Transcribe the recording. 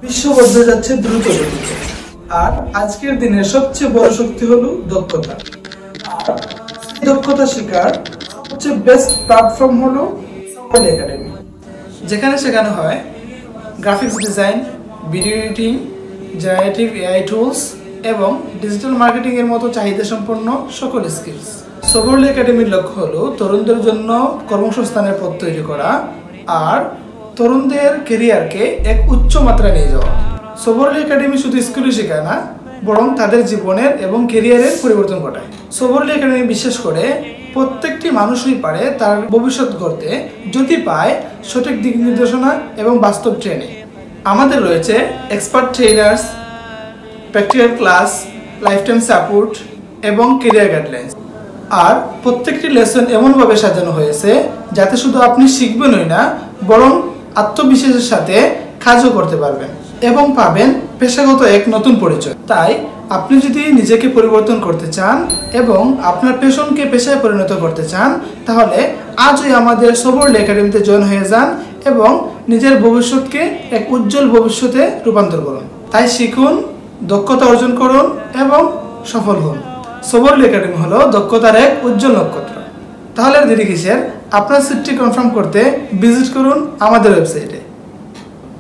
বিশ্ব বদলে যাচ্ছে দ্রুত গতিতে, আর আজকের দিনের সবচেয়ে বড় শক্তি হলো দক্ষতা। আর দক্ষতা শেখার সবচেয়ে বেস্ট প্ল্যাটফর্ম হলো সফল একাডেমি, যেখানে শেখানো হয় graphics design, video editing, generative AI tools এবং ডিজিটাল মার্কেটিং এর মতো চাহিদা সম্পন্ন সকল স্কিলস। সফরলি একাডেমির লক্ষ্য হলো তরুণদের জন্য কর্মসংস্থানের পথ তৈরি করা আর তরুণদের ক্যারিয়ারকে এক উচ্চ মাত্রায় নিয়ে যাওয়া। সফরলি একাডেমি শুধু স্কুলে শেখায় না, বরং তাদের জীবনের এবং ক্যারিয়ারের পরিবর্তন ঘটায়। সফরলি একাডেমি বিশ্বাস করে প্রত্যেকটি মানুষই পারে তার ভবিষ্যৎ গড়তে, যদি পায় সঠিক দিক নির্দেশনা এবং বাস্তব ট্রেনিং। আমাদের রয়েছে expert trainers, practical class, life time support এবং ক্যারিয়ার গাইডলাইন্স। আর প্রত্যেকটি লেসন এমনভাবে সাজানো হয়েছে যাতে শুধু আপনি শিখবেনই না, বরং আত্মবিশ্বাসের সাথে কাজও করতে পারবেন এবং পাবেন পেশাগত এক নতুন পরিচয়। তাই আপনি যদি নিজেকে পরিবর্তন করতে চান এবং আপনার প্যাশনকে পেশায় পরিণত করতে চান, তাহলে আজই আমাদের সফরলি একাডেমিতে জয়েন হয়ে যান এবং নিজের ভবিষ্যৎকে এক উজ্জ্বল ভবিষ্যতে রূপান্তর করুন। তাই শিখুন, দক্ষতা অর্জন করুন এবং সফল হন। সফরলি একাডেমি হলো দক্ষতার এক উজ্জ্বল নক্ষত্র। তাহলে দেরি কিসের? আপনার সিটটি কনফার্ম করতে ভিজিট করুন আমাদের ওয়েবসাইটে।